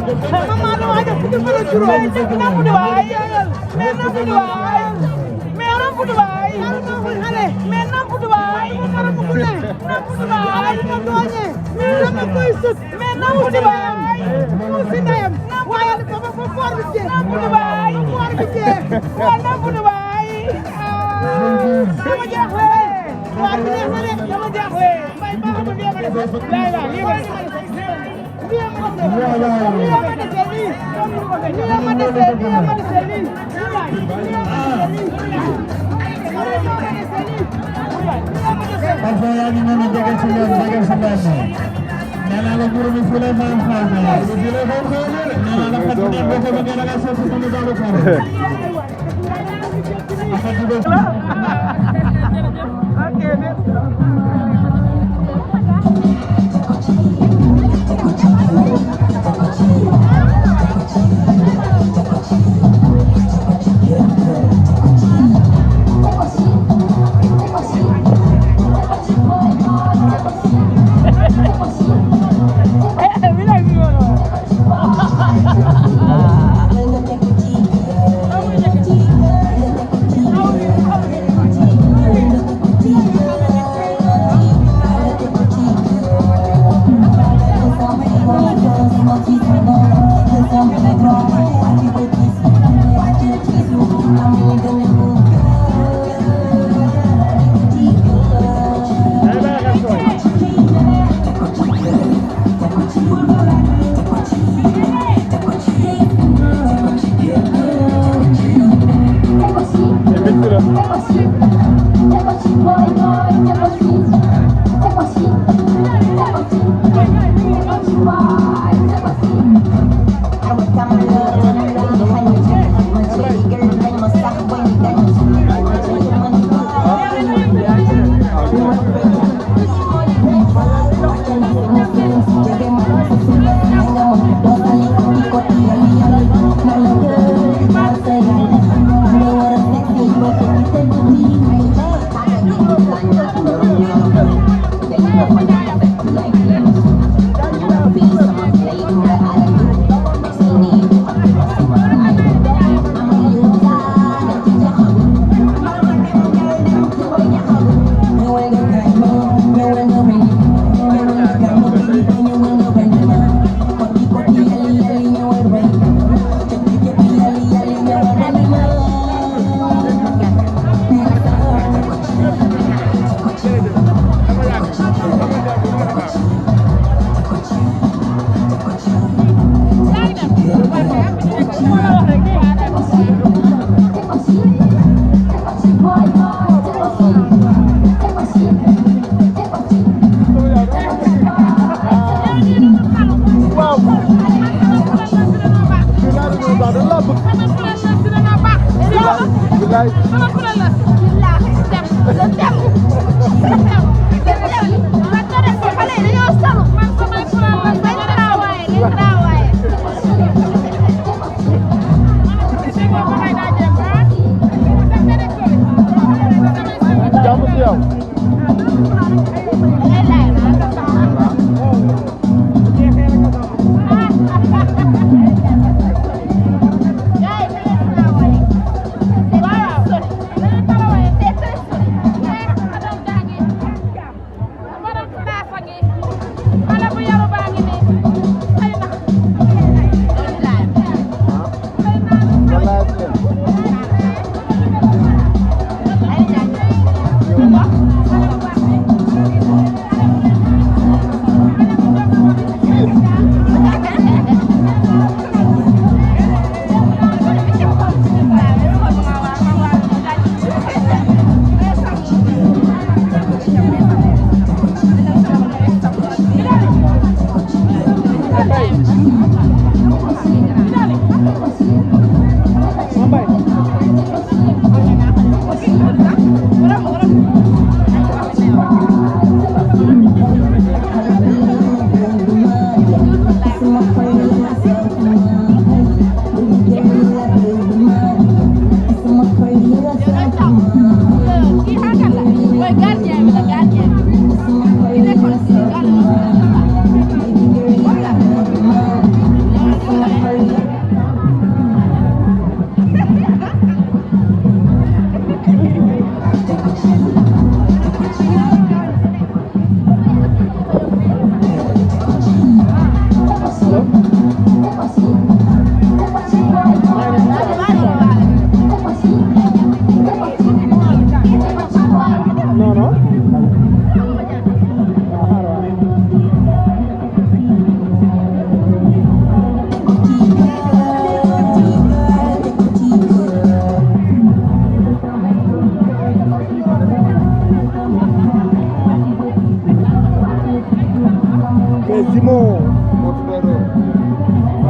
Mama no aja putu putu juro. Na putu bay. Me na putu bay. Me na putu bay. Na putu hale. Me na putu bay. Na putu le. Na putu bay. Na doñe. Me na koy sut. Me na putu bay. Mo sindayam. Waya ko ko for bi je. Na putu bay. For bi je. Na putu bay. Sama jaxwe. Wa bi ne xale sama jaxwe. Bay ba xam bi ma def. La la li ma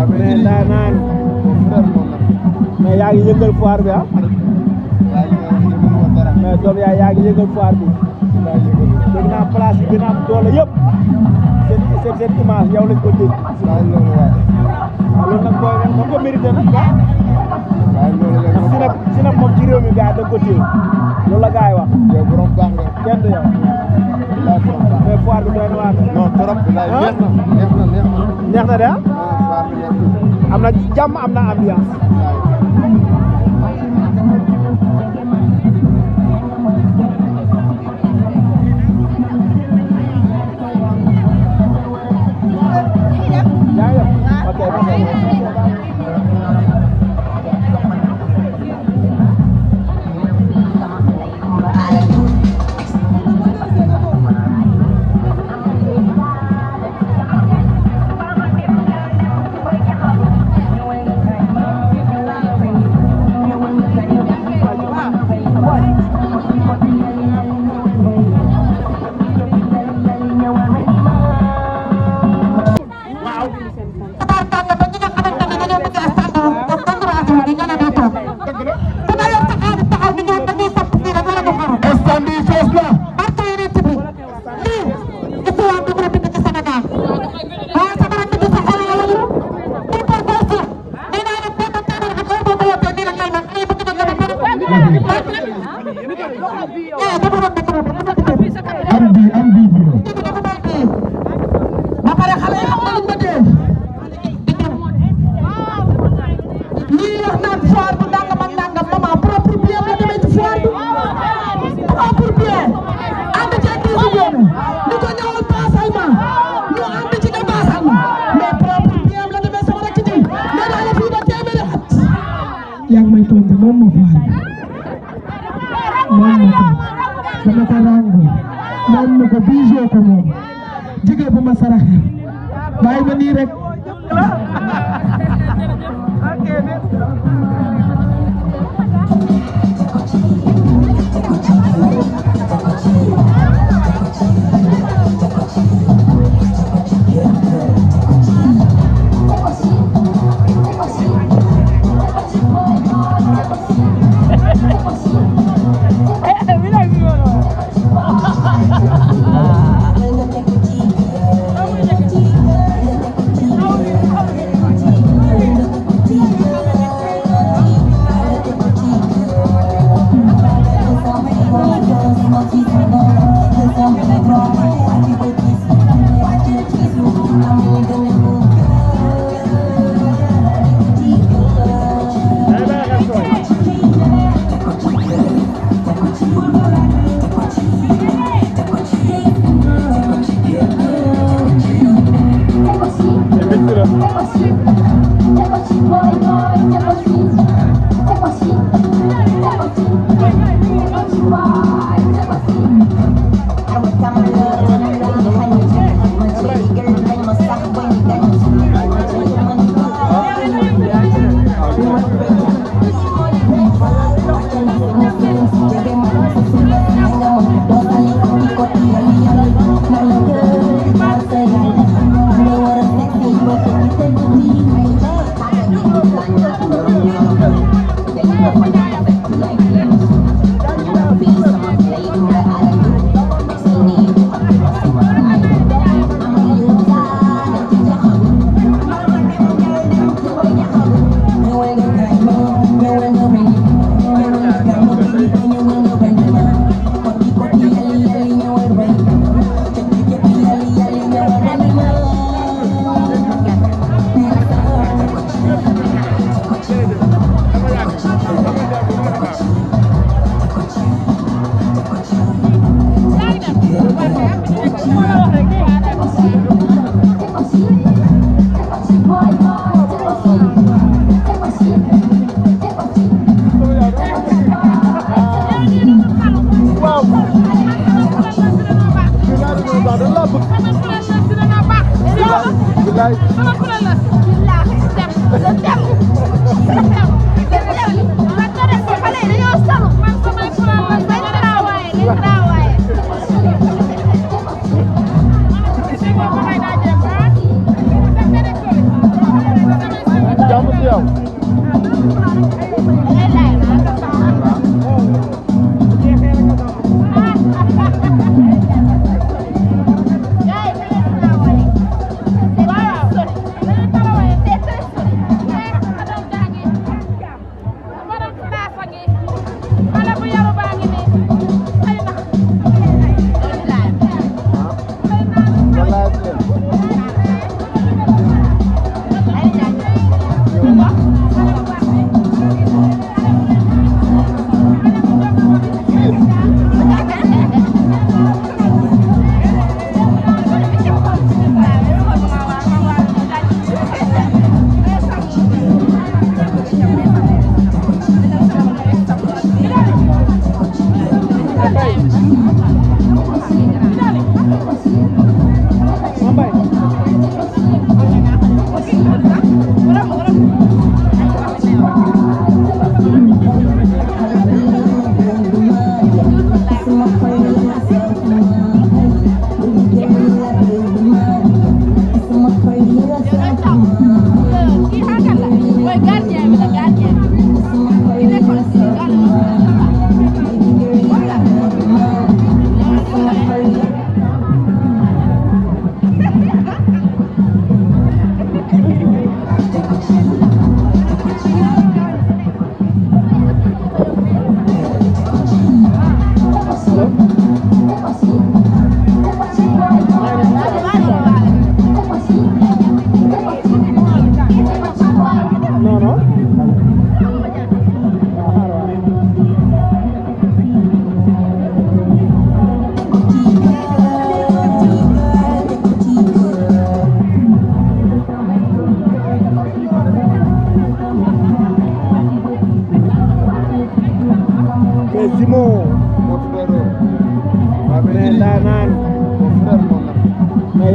mais daa naan mais yaa ngi yëngal foire bi ah mais doom yaa ngi yëngal foire bi dégg naa place yi gën a am doole yëpp seen image yow lañ ko dégg waaw loolu nag booy nga ko mérité nag sinap moom ci réew mi gars da nga ko téye loolu la gars yi wax yow borom baax nga kenn du yow mais foire bi doy na waar non trop neex na de am na jàmm am na ambiance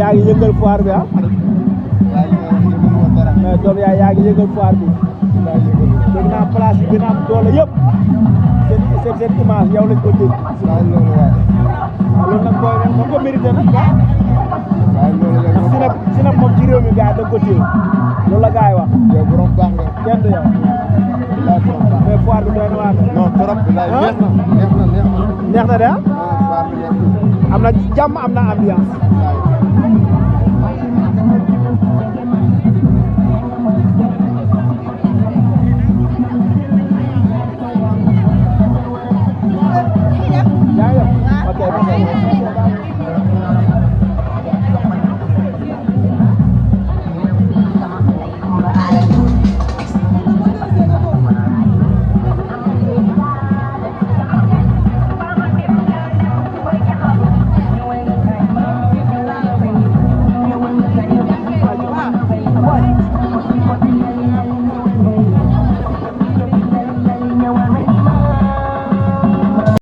yaa ngi yëngal foire bi ah. mais doom yaay yaa ngi yëngal foire bi. dégg naa place yi gën a am doole yëpp seen image yow lañ ko dégg. loolu nag booy moom ko mérité nag ah. si nag moom ci réew mi gars yi da nga ko téye loolu la gars yi wax. yow borom baax nga. kenn du yow. mais foire bi doy na waar. non trop. neex na. neex na de ah. am na jàmm am na ambiance.